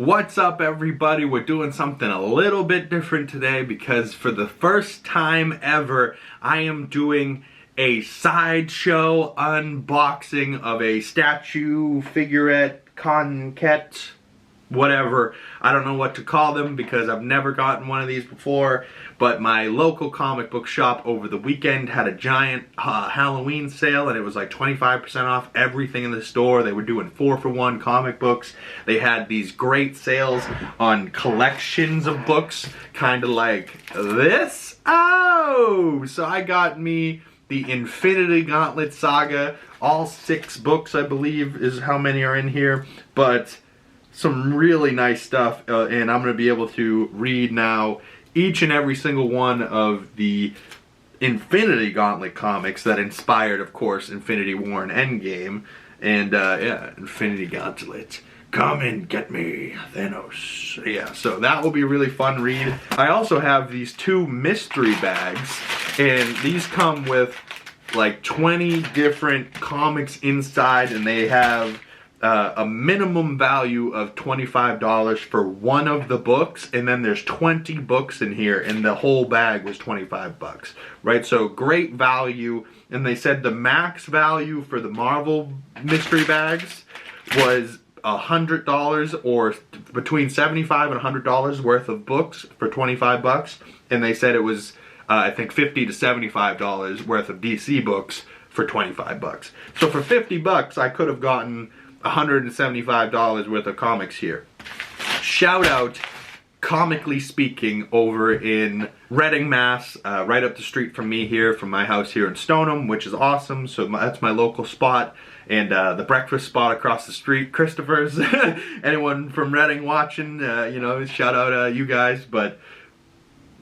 What's up, everybody? We're doing something a little bit different today because for the first time ever, I am doing a Sideshow unboxing of a statue, figurette, COMIQUTTE, whatever. I don't know what to call them because I've never gotten one of these before, but my local comic book shop over the weekend had a giant Halloween sale, and it was like 25% off everything in the store. They were doing 4-for-1 comic books. They had these great sales on collections of books, kind of like this. Oh! So I got me the Infinity Gauntlet Saga. All 6 books, I believe, is how many are in here, but some really nice stuff, and I'm going to be able to read now each and every single one of the Infinity Gauntlet comics that inspired, of course, Infinity War and Endgame. And yeah, Infinity Gauntlet, come and get me, Thanos. Yeah, so that will be a really fun read. I also have these 2 mystery bags, and these come with like 20 different comics inside, and they have a minimum value of $25 for one of the books, and then there's 20 books in here, and the whole bag was 25 bucks, right? So great value. And they said the max value for the Marvel mystery bags was $100, or between $75 and $100 worth of books for 25 bucks. And they said it was I think $50 to $75 worth of DC books for 25 bucks. So for 50 bucks, I could have gotten $175 worth of comics here. Shout out Comically Speaking over in Reading, Mass, right up the street from me here, from my house here in Stoneham, which is awesome. So that's my local spot. And the breakfast spot across the street, Christopher's. Anyone from Reading watching, you know, shout out you guys. But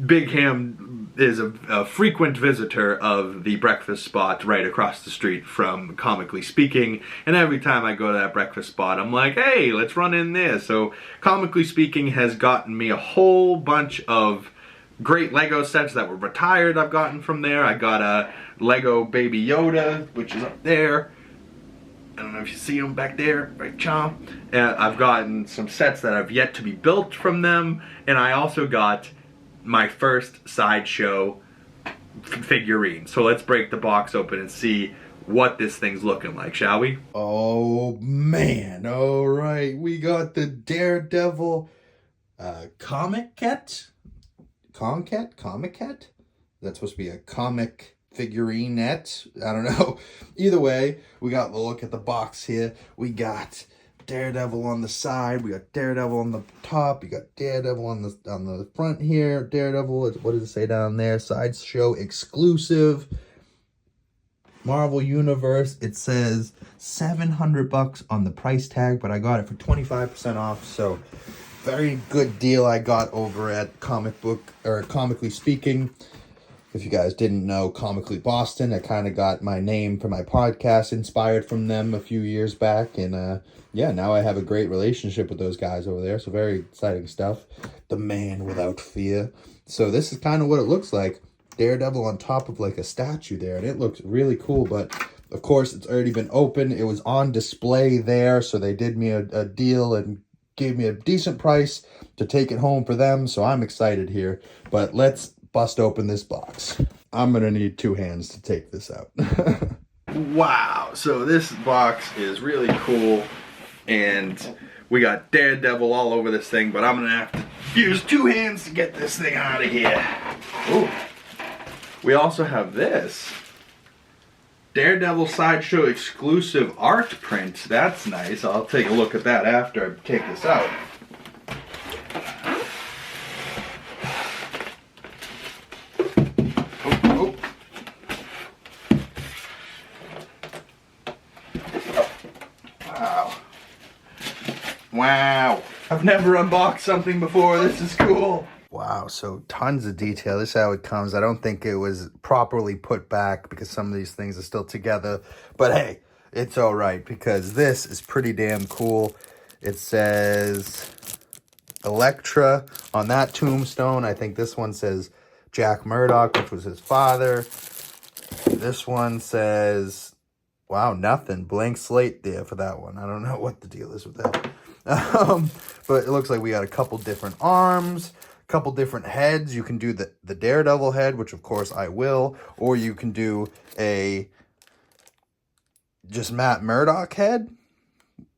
Big Ham is a frequent visitor of the breakfast spot right across the street from Comically Speaking, and every time I go to that breakfast spot, I'm like, hey, let's run in there. So Comically Speaking has gotten me a whole bunch of great Lego sets that were retired I've gotten from there. I got a Lego Baby Yoda, which is up there. I don't know if you see them back there, right, Chom? I've gotten some sets that have yet to be built from them, and I also got my first Sideshow figurine. So let's break the box open and see what this thing's looking like, shall we? Oh man, all right. We got the Daredevil COMIQUTTE? COMIQUTTE? That's supposed to be a comic figurine-ette? I don't know. Either way, we got the look at the box here. We got Daredevil on the side, we got Daredevil on the top, you got Daredevil on the front here. Daredevil, what does it say down there? Sideshow exclusive, Marvel Universe. It says $700 on the price tag, but I got it for 25% off, so very good deal I got over at Comically Speaking. If you guys didn't know, Comically Boston, I kind of got my name for my podcast inspired from them a few years back. And yeah, now I have a great relationship with those guys over there. So very exciting stuff. The Man Without Fear. So this is kind of what it looks like. Daredevil on top of like a statue there. And it looks really cool. But of course, it's already been open. It was on display there. So they did me a deal and gave me a decent price to take it home for them. So I'm excited here. But let's bust open this box. I'm gonna need 2 hands to take this out. Wow, so this box is really cool, and we got Daredevil all over this thing, but I'm gonna have to use 2 hands to get this thing out of here. Ooh. We also have this Daredevil Sideshow exclusive art print. That's nice. I'll take a look at that after I take this out. Wow, I've never unboxed something before. This is cool. Wow, so tons of detail. This is how it comes. I don't think it was properly put back because some of these things are still together. But hey, it's all right because this is pretty damn cool. It says Elektra on that tombstone. I think this one says Jack Murdoch, which was his father. This one says, wow, nothing. Blank slate there for that one. I don't know what the deal is with that. But it looks like we got a couple different arms, a couple different heads. You can do the Daredevil head, which of course I will, or you can do a just Matt Murdock head,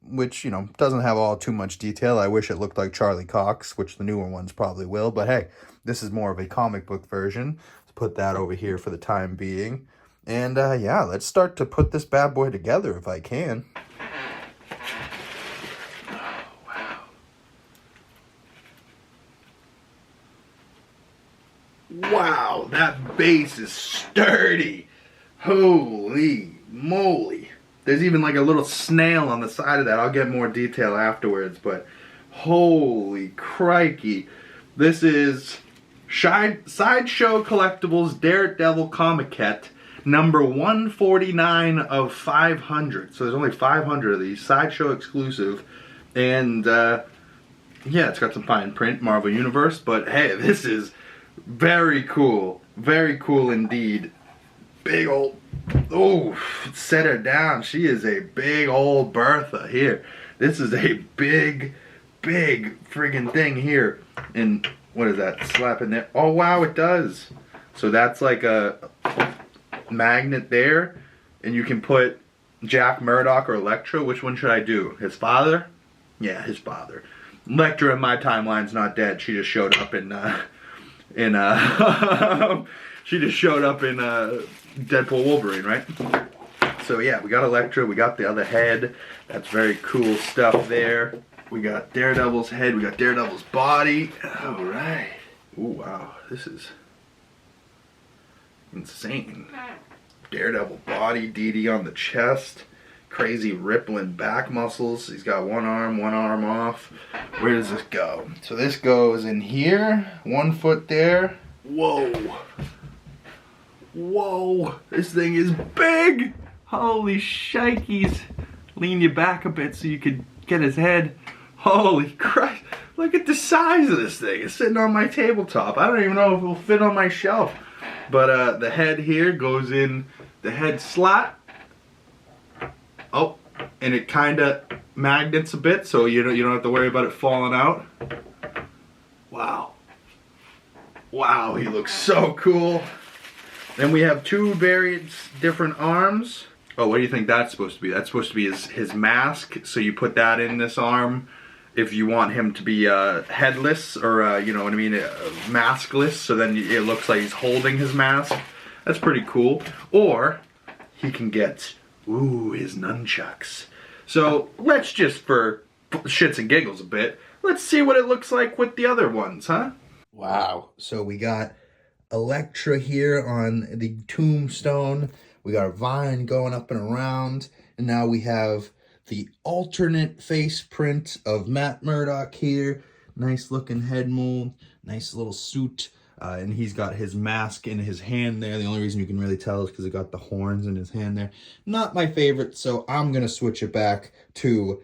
which, you know, doesn't have all too much detail. I wish it looked like Charlie Cox, which the newer ones probably will. But hey, this is more of a comic book version. Let's put that over here for the time being. And yeah, let's start to put this bad boy together if I can. Oh, wow. Wow, that base is sturdy. Holy moly. There's even like a little snail on the side of that. I'll get more detail afterwards, but holy crikey. This is Sideshow Collectibles Daredevil COMIQUTTE, number 149 of 500. So there's only 500 of these, Sideshow exclusive. And yeah, it's got some fine print, Marvel Universe, but hey, this is very cool. Very cool indeed. Big old, oh, set her down. She is a big old Bertha here. This is a big friggin' thing here. And what is that, slap in there? Oh wow, it does. So that's like a magnet there. And you can put Jack Murdock or Elektra. Which one should I do? His father? Yeah, his father. Elektra in my timeline's not dead. She just showed up in she just showed up in Deadpool Wolverine, right? So yeah, we got Elektra, we got the other head. That's very cool stuff there. We got Daredevil's head, we got Daredevil's body. Alright. Ooh, wow, this is insane. Daredevil body, DD on the chest. Crazy rippling back muscles. He's got one arm off. Where does this go? So this goes in here, 1 foot there. Whoa. Whoa, this thing is big. Holy shikeys. Lean you back a bit so you could get his head. Holy Christ, look at the size of this thing. It's sitting on my tabletop. I don't even know if it'll fit on my shelf. But the head here goes in the head slot. Oh, and it kind of magnets a bit, so you don't have to worry about it falling out. Wow. Wow, he looks so cool. Then we have two various different arms. Oh, what do you think that's supposed to be? That's supposed to be his mask. So you put that in this arm if you want him to be headless, or you know what I mean, maskless. So then it looks like he's holding his mask. That's pretty cool. Or he can get, ooh, his nunchucks. So let's just, for shits and giggles a bit, let's see what it looks like with the other ones, huh? Wow. So we got Elektra here on the tombstone. We got a vine going up and around. And now we have the alternate face print of Matt Murdock here. Nice looking head mold. Nice little suit. And he's got his mask in his hand there. The only reason you can really tell is because it got the horns in his hand there. Not my favorite, so I'm going to switch it back to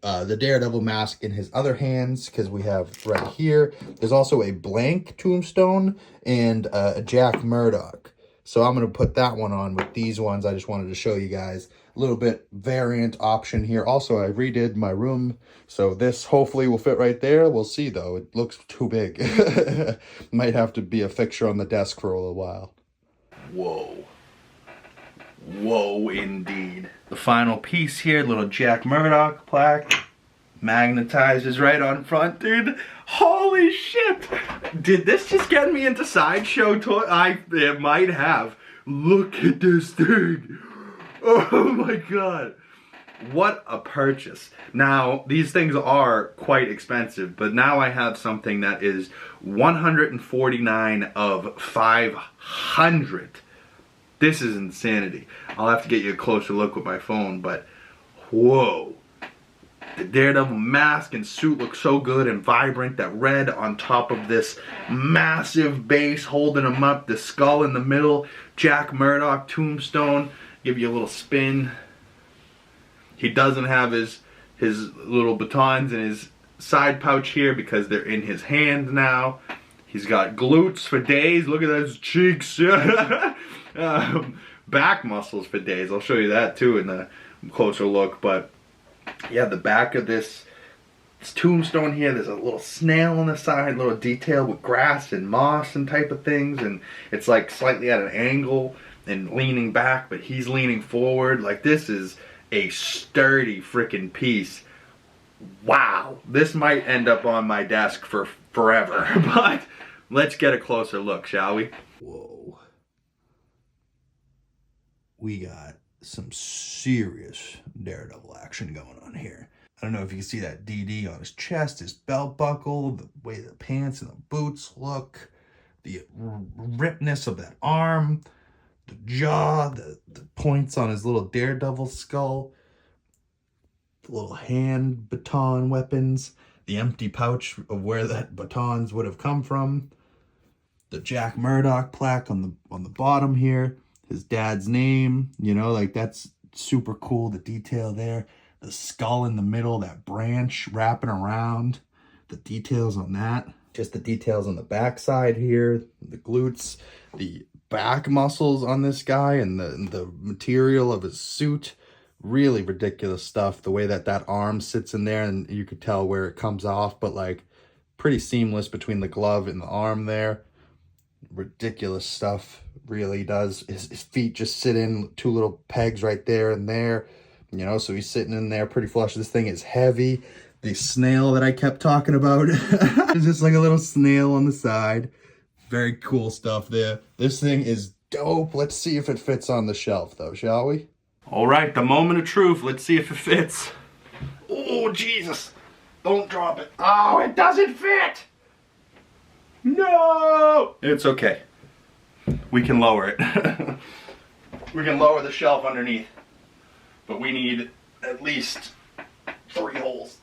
the Daredevil mask in his other hands, because we have right here, there's also a blank tombstone and a Jack Murdock. So I'm going to put that one on with these ones. I just wanted to show you guys a little bit variant option here. Also, I redid my room, so this hopefully will fit right there. We'll see though. It looks too big. Might have to be a fixture on the desk for a little while. Whoa. Whoa, indeed. The final piece here, little Jack Murdock plaque. Magnetizes right on front, dude. Holy shit! Did this just get me into Sideshow toy? It might have. Look at this thing. Oh my god. What a purchase. Now, these things are quite expensive, but now I have something that is 149 of 500. This is insanity. I'll have to get you a closer look with my phone, but whoa. The Daredevil mask and suit look so good and vibrant. That red on top of this massive base holding him up. The skull in the middle. Jack Murdock tombstone. Give you a little spin. He doesn't have his little batons in his side pouch here because they're in his hand now. He's got glutes for days. Look at those cheeks. Back muscles for days. I'll show you that too in a closer look. But yeah, the back of this tombstone here. There's a little snail on the side, little detail with grass and moss and type of things, and it's like slightly at an angle and leaning back, but he's leaning forward. Like, this is a sturdy freaking piece. Wow, this might end up on my desk for forever. But let's get a closer look, shall we? Whoa. We got some serious Daredevil action going on here. I don't know if you can see that DD on his chest, his belt buckle, the way the pants and the boots look, the ripness of that arm, the jaw, the points on his little Daredevil skull, the little hand baton weapons, the empty pouch of where that batons would have come from, the Jack Murdoch plaque on the bottom here, his dad's name, you know, like that's super cool, the detail there. The skull in the middle, that branch wrapping around, the details on that. Just the details on the backside here, the glutes, the back muscles on this guy, and the material of his suit. Really ridiculous stuff. The way that arm sits in there, and you could tell where it comes off, but like pretty seamless between the glove and the arm there. Ridiculous stuff, really does. His feet just sit in two little pegs right there and there. You know, so he's sitting in there pretty flush. This thing is heavy. The snail that I kept talking about is just like a little snail on the side. Very cool stuff there. This thing is dope. Let's see if it fits on the shelf, though, shall we? All right, the moment of truth. Let's see if it fits. Oh, Jesus. Don't drop it. Oh, it doesn't fit. No. It's okay. We can lower it. We can lower the shelf underneath. But we need at least 3 holes.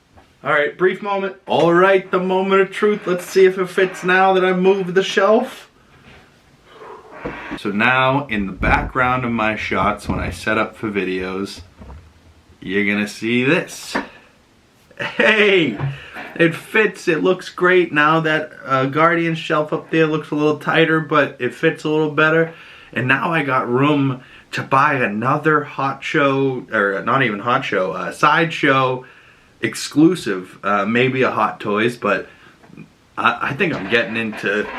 All right, brief moment. All right, the moment of truth. Let's see if it fits now that I've moved the shelf. So now, in the background of my shots, when I set up for videos, you're gonna see this. Hey, it fits. It looks great. Now that Guardian shelf up there looks a little tighter, but it fits a little better. And now I got room to buy another Hot Show, or not even Hot Show, Sideshow exclusive, maybe a Hot Toys, but I think I'm getting into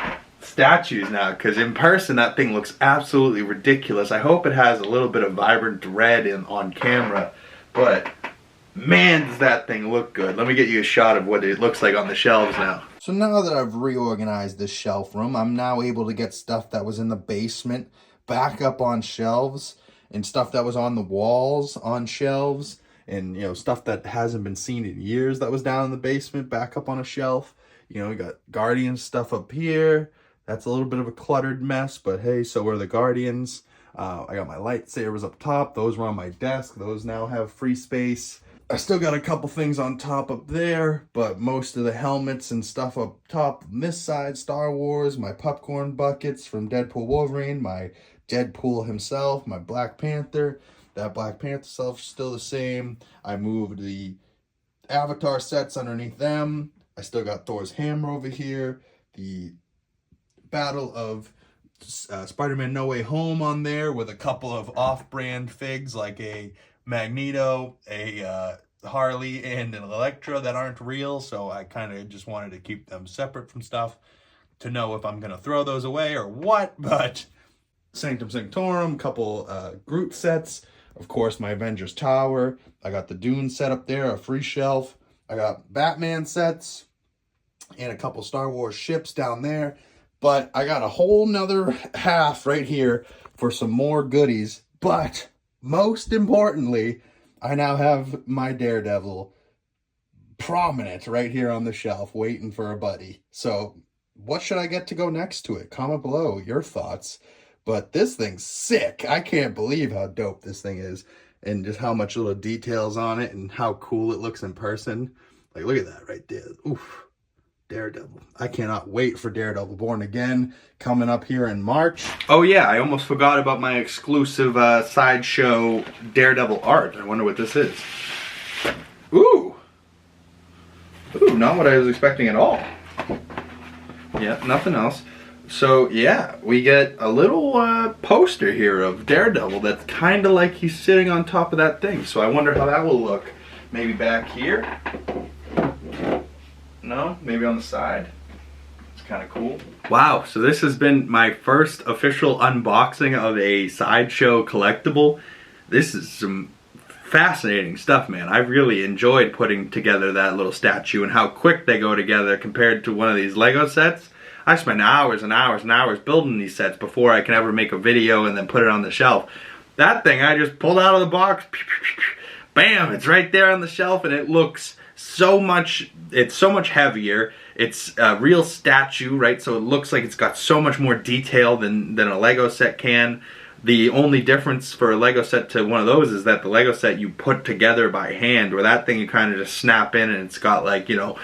statues now, because in person that thing looks absolutely ridiculous. I hope it has a little bit of vibrant red on camera, but man, does that thing look good. Let me get you a shot of what it looks like on the shelves now. So now that I've reorganized this shelf room, I'm now able to get stuff that was in the basement back up on shelves, and stuff that was on the walls on shelves, and, you know, stuff that hasn't been seen in years that was down in the basement back up on a shelf. You know, we got Guardian stuff up here. That's a little bit of a cluttered mess, but hey, so are the Guardians. I got my lightsabers up top. Those were on my desk. Those now have free space. I still got a couple things on top up there, but most of the helmets and stuff up top on this side, Star Wars, my popcorn buckets from Deadpool Wolverine, my Deadpool himself, my Black Panther. That Black Panther stuff is still the same. I moved the Avatar sets underneath them. I still got Thor's hammer over here. The Battle of Spider-Man No Way Home on there with a couple of off-brand figs like a Magneto, a Harley, and an Electra that aren't real. So I kind of just wanted to keep them separate from stuff to know if I'm going to throw those away or what. But Sanctum Sanctorum, couple Groot sets. Of course, my Avengers Tower. I got the Dune set up there, a free shelf. I got Batman sets and a couple Star Wars ships down there. But I got a whole nother half right here for some more goodies. But most importantly, I now have my Daredevil prominent right here on the shelf waiting for a buddy. So what should I get to go next to it? Comment below your thoughts. But this thing's sick. I can't believe how dope this thing is, and just how much little details on it and how cool it looks in person. Like, look at that right there. Oof. Daredevil. I cannot wait for Daredevil Born Again coming up here in March. Oh yeah, I almost forgot about my exclusive Sideshow Daredevil art. I wonder what this is. Ooh. Ooh, not what I was expecting at all. Yeah, nothing else. So yeah, we get a little poster here of Daredevil that's kind of like he's sitting on top of that thing. So I wonder how that will look. Maybe back here. No? Maybe on the side? It's kind of cool. Wow, so this has been my first official unboxing of a Sideshow collectible. This is some fascinating stuff, man. I really enjoyed putting together that little statue and how quick they go together compared to one of these Lego sets. I spend hours and hours and hours building these sets before I can ever make a video and then put it on the shelf. That thing I just pulled out of the box, bam, it's right there on the shelf, and it looks so much, it's so much heavier. It's a real statue, right? So it looks like it's got so much more detail than a Lego set can. The only difference for a Lego set to one of those is that the Lego set you put together by hand, where that thing you kind of just snap in and it's got like, you know,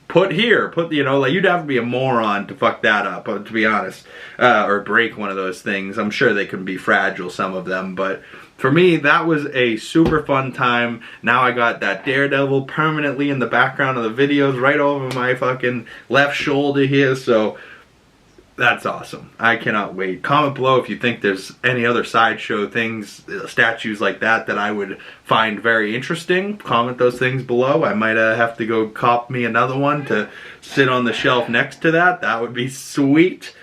put here, put, you know, like you'd have to be a moron to fuck that up, to be honest, or break one of those things. I'm sure they can be fragile, some of them, but for me, that was a super fun time. Now I got that Daredevil permanently in the background of the videos, right over my fucking left shoulder here, so that's awesome. I cannot wait. Comment below if you think there's any other Sideshow things, statues like that I would find very interesting. Comment those things below. I might have to go cop me another one to sit on the shelf next to that. That would be sweet.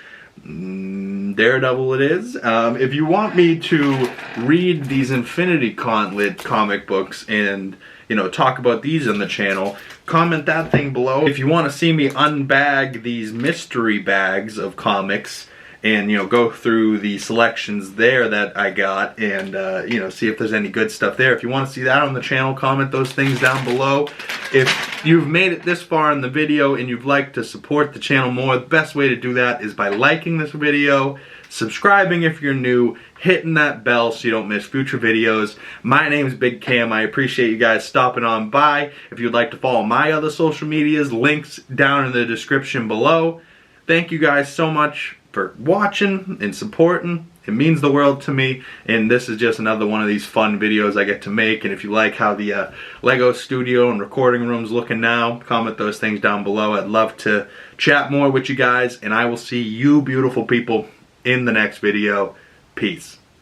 Daredevil it is. If you want me to read these Infinity Gauntlet comic books and, you know, talk about these on the channel, comment that thing below. If you want to see me unbag these mystery bags of comics and, you know, go through the selections there that I got and, you know, see if there's any good stuff there. If you want to see that on the channel, comment those things down below. If you've made it this far in the video and you'd like to support the channel more, the best way to do that is by liking this video, subscribing if you're new, hitting that bell so you don't miss future videos. My name is Big Cam. I appreciate you guys stopping on by. If you'd like to follow my other social medias, links down in the description below. Thank you guys so much for watching and supporting. It means the world to me, and this is just another one of these fun videos I get to make. And if you like how the Lego studio and recording room's looking now, comment those things down below. I'd love to chat more with you guys, and I will see you beautiful people in the next video. Peace.